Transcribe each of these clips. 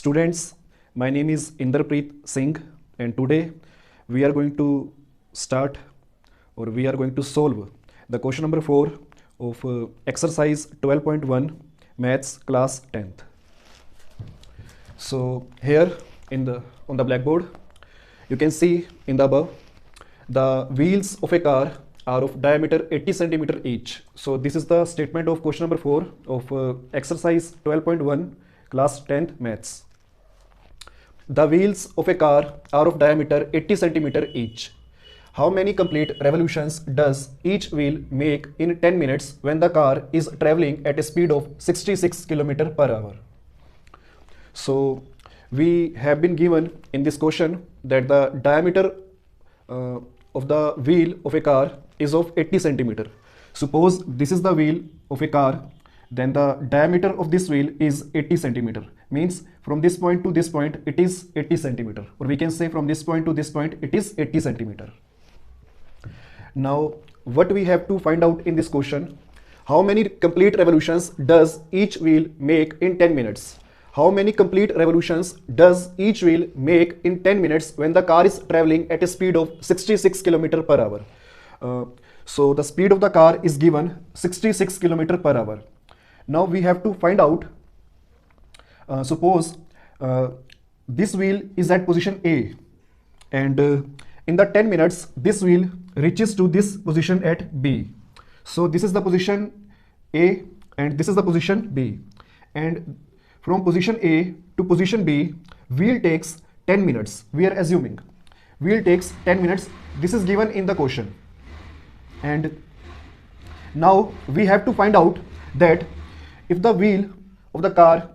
Students, my name is Inderpreet Singh, and today we are going to start or we are going to solve the question number 4 of exercise 12.1 maths class 10th. So here on the blackboard you can see in the above the wheels of a car are of diameter 80 centimeter each. So this is the statement of question number 4 of exercise 12.1 class 10th maths. The wheels of a car are of diameter 80 centimeter each. How many complete revolutions does each wheel make in 10 minutes when the car is traveling at a speed of 66 km per hour? So we have been given in this question that the diameter of the wheel of a car is of 80 centimeter. Suppose this is the wheel of a car, then the diameter of this wheel is 80 centimeter. Means from this point to this point it is 80 centimeter, or we can say from this point to this point it is 80 centimeter. Now what we have to find out in this question, how many complete revolutions does each wheel make in 10 minutes? How many complete revolutions does each wheel make in 10 minutes when the car is traveling at a speed of 66 km per hour? So the speed of the car is given 66 km per hour. Now we have to find out, suppose this wheel is at position A, and in the 10 minutes this wheel reaches to this position at B. So this is the position A and this is the position B, and from position A to position B wheel takes 10 minutes. We are assuming wheel takes 10 minutes. This is given in the question, and now we have to find out that if the wheel of the car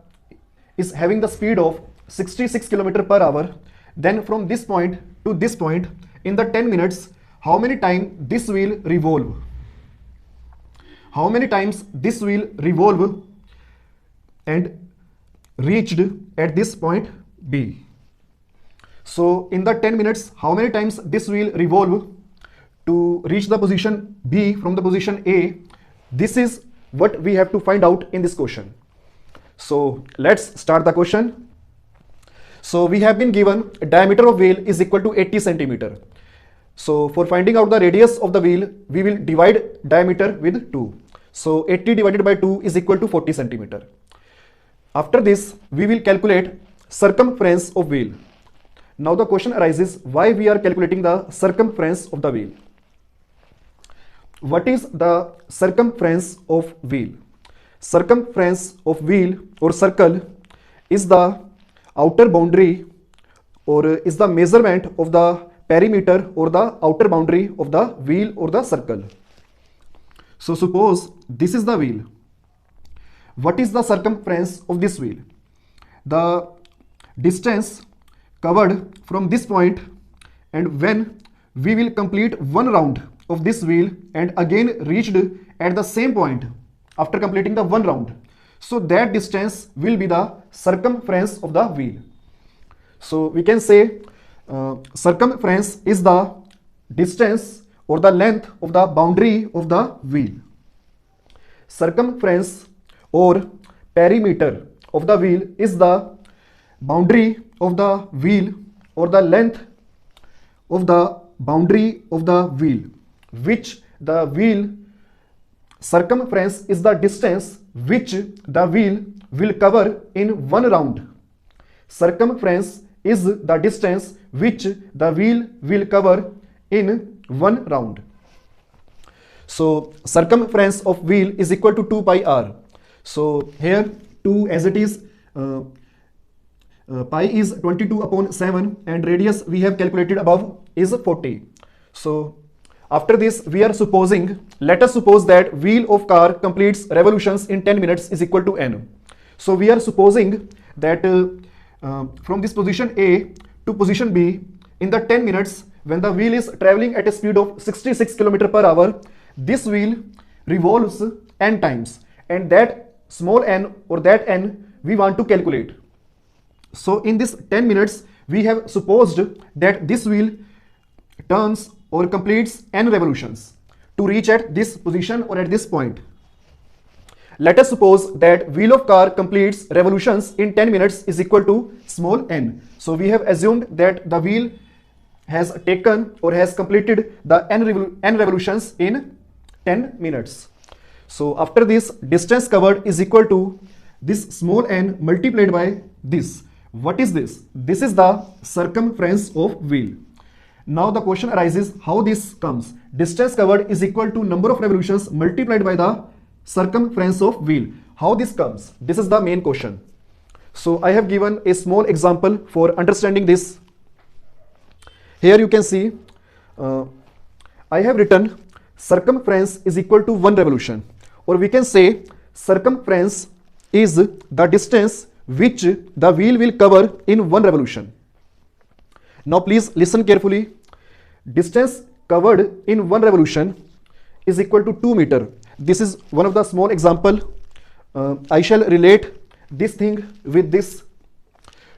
is having the speed of 66 km per hour, then from this point to this point in the 10 minutes, how many times this wheel revolve? How many times this wheel revolve and reached at this point B? So in the 10 minutes, how many times this wheel revolve to reach the position B from the position A? This is what we have to find out in this question. So let's start the question. So we have been given a diameter of wheel is equal to 80 centimeter. So for finding out the radius of the wheel, we will divide diameter with 2. So 80 divided by 2 is equal to 40 centimeter. After this, we will calculate circumference of wheel. Now the question arises, why we are calculating the circumference of the wheel? What is the circumference of wheel? Circumference of wheel or circle is the outer boundary or is the measurement of the perimeter or the outer boundary of the wheel or the circle. So suppose this is the wheel. What is the circumference of this wheel? The distance covered from this point, and when we will complete one round of this wheel and again reached at the same point after completing the one round, so that distance will be the circumference of the wheel. So we can say circumference is the distance or the length of the boundary of the wheel. Circumference or perimeter of the wheel is the boundary of the wheel or the length of the boundary of the wheel, which the wheel circumference is the distance which the wheel will cover in one round. Circumference is the distance which the wheel will cover in one round. So circumference of wheel is equal to 2 pi r. So here 2 as it is, pi is 22 upon 7 and radius we have calculated above is 40. So after this we are supposing, let us suppose that wheel of car completes revolutions in 10 minutes is equal to n. So we are supposing that from this position A to position B in the 10 minutes when the wheel is traveling at a speed of 66 km per hour, this wheel revolves n times, and that small n or that n we want to calculate. So in this 10 minutes we have supposed that this wheel turns or completes n revolutions to reach at this position or at this point. Let us suppose that wheel of car completes revolutions in 10 minutes is equal to small n. So we have assumed that the wheel has taken or has completed the n revolutions in 10 minutes. So after this, distance covered is equal to this small n multiplied by this. What is this? This is the circumference of wheel. Now the question arises how this comes. Distance covered is equal to number of revolutions multiplied by the circumference of wheel. How this comes? This is the main question. So I have given a small example for understanding this. Here you can see I have written circumference is equal to 1 revolution, or we can say circumference is the distance which the wheel will cover in 1 revolution. Now please listen carefully. Distance covered in 1 revolution is equal to 2 meter. This is one of the small example. I shall relate this thing with this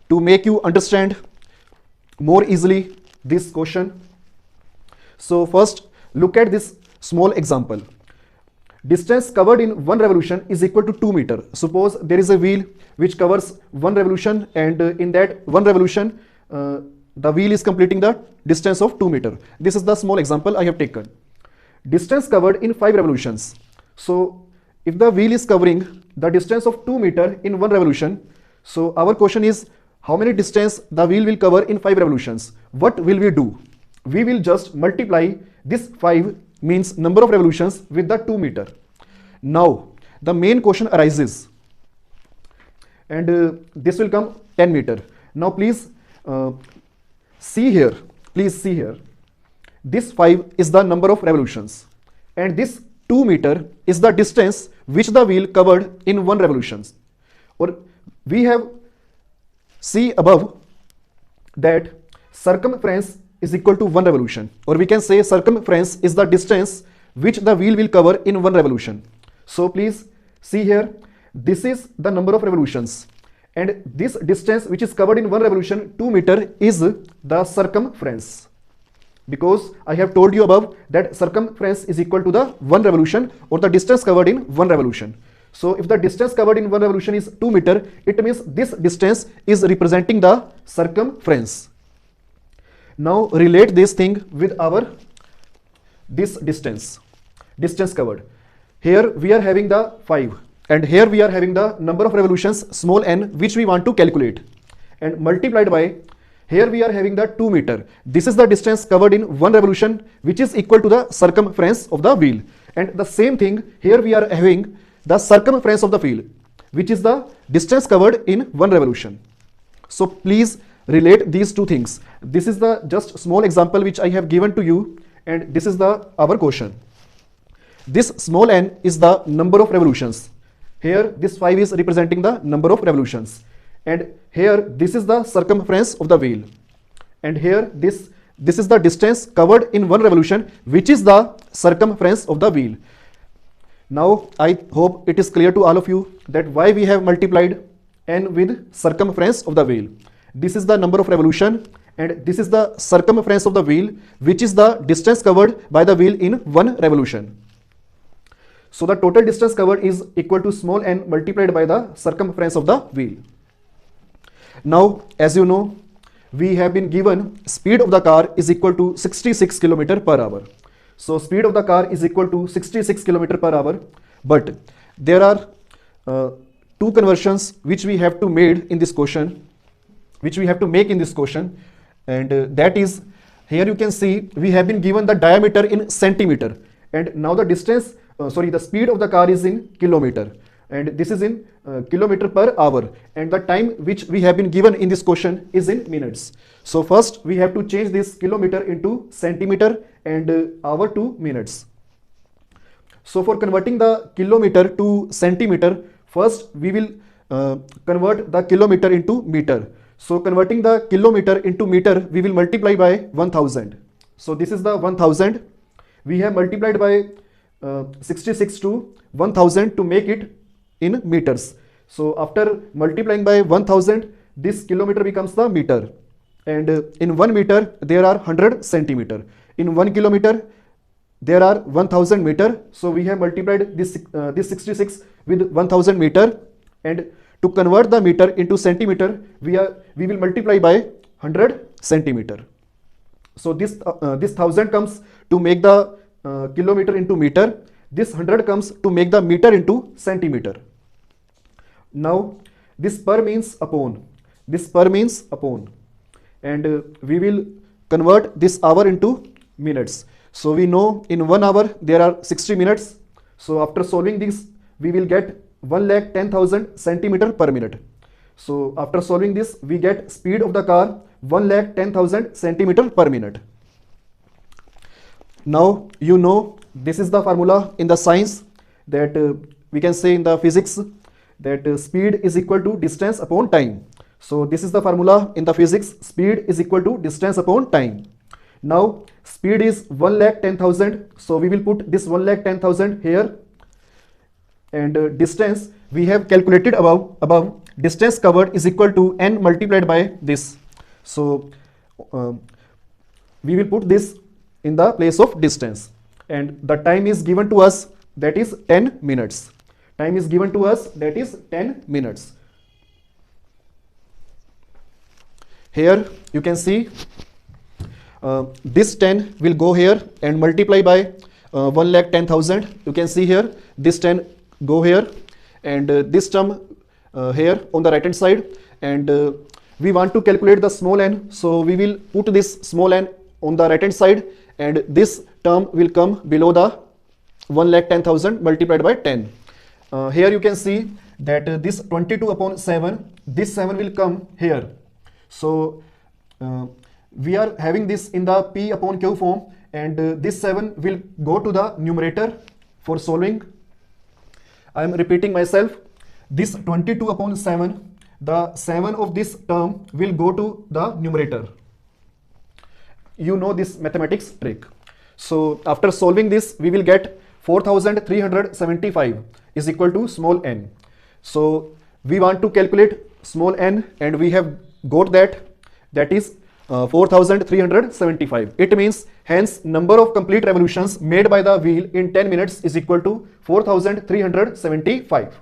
to make you understand more easily this question. So first look at this small example. Distance covered in 1 revolution is equal to 2 meter. Suppose there is a wheel which covers 1 revolution, and in that 1 revolution the wheel is completing the distance of 2 meter. This is the small example I have taken. Distance covered in 5 revolutions. So if the wheel is covering the distance of 2 meter in 1 revolution, so our question is how many distance the wheel will cover in 5 revolutions. What will we do? We will just multiply this 5 means number of revolutions with the 2 meter. Now the main question arises, and this will come 10 meter. Now please see here, this 5 is the number of revolutions, and this 2 meter is the distance which the wheel covered in 1 revolution. Or we have see above that circumference is equal to 1 revolution, or we can say circumference is the distance which the wheel will cover in 1 revolution. So please see here, this is the number of revolutions, and this distance which is covered in 1 revolution, 2 meter, is the circumference, because I have told you above that circumference is equal to the 1 revolution, or the distance covered in 1 revolution. So if the distance covered in 1 revolution is 2 meter, it means this distance is representing the circumference. Now relate this thing with this distance covered. Here we are having the 5, and here we are having the number of revolutions small n which we want to calculate, and multiplied by here we are having the 2 meter. This is the distance covered in 1 revolution, which is equal to the circumference of the wheel. And the same thing here we are having the circumference of the wheel, which is the distance covered in 1 revolution. So please relate these two things. This is the just small example which I have given to you, and this is the our question. This small n is the number of revolutions. Here this 5 is representing the number of revolutions, and here this is the circumference of the wheel, and here this is the distance covered in 1 revolution, which is the circumference of the wheel. Now I hope it is clear to all of you that why we have multiplied n with circumference of the wheel. This is the number of revolution, and this is the circumference of the wheel, which is the distance covered by the wheel in 1 revolution. So the total distance covered is equal to small n multiplied by the circumference of the wheel. Now as you know, we have been given speed of the car is equal to 66 km per hour. So speed of the car is equal to 66 km per hour, but there are two conversions which we have to make in this question, and that is, here you can see we have been given the diameter in centimeter, and now the distance the speed of the car is in kilometer, and this is in kilometer per hour, and the time which we have been given in this question is in minutes. So first we have to change this kilometer into centimeter and hour to minutes. So for converting the kilometer to centimeter, first we will convert the kilometer into meter. So converting the kilometer into meter, we will multiply by 1000. So this is the 1000. We have multiplied by 66 to 1000 to make it in meters. So after multiplying by 1000, this kilometer becomes the meter, and in 1 meter there are 100 centimeter. In 1 kilometer there are 1000 meter, so we have multiplied this 66 with 1000 meter, and to convert the meter into centimeter, we will multiply by 100 centimeter. So this 1000 comes to make the kilometer into meter. This 100 comes to make the meter into centimeter. Now this per means upon. This per means upon, and we will convert this hour into minutes. So we know in 1 hour there are 60 minutes. So after solving this, we will get 1,10,000 centimeter per minute. So after solving this, we get speed of the car 1,10,000 centimeter per minute. Now you know this is the formula in the science, that we can say in the physics, that speed is equal to distance upon time. So this is the formula in the physics, speed is equal to distance upon time. Now speed is 1,10,000, so we will put this 1,10,000 here, and distance we have calculated above, distance covered is equal to n multiplied by this. So we will put this in the place of distance, and the time is given to us, that is 10 minutes. Time is given to us, that is 10 minutes. Here you can see this 10 will go here and multiply by 1,10,000. You can see here this 10 go here, and this term here on the right hand side, and we want to calculate the small n, so we will put this small n on the right hand side, and this term will come below the 1,10,000 multiplied by 10. Here you can see that this 22 upon 7, this 7 will come here. So we are having this in the P upon Q form, and this 7 will go to the numerator for solving. I am repeating myself. This 22 upon 7, the 7 of this term will go to the numerator. You know this mathematics trick. So after solving this, we will get 4,375 is equal to small n. So we want to calculate small n, and we have got that is 4,375. It means, hence, number of complete revolutions made by the wheel in 10 minutes is equal to 4,375.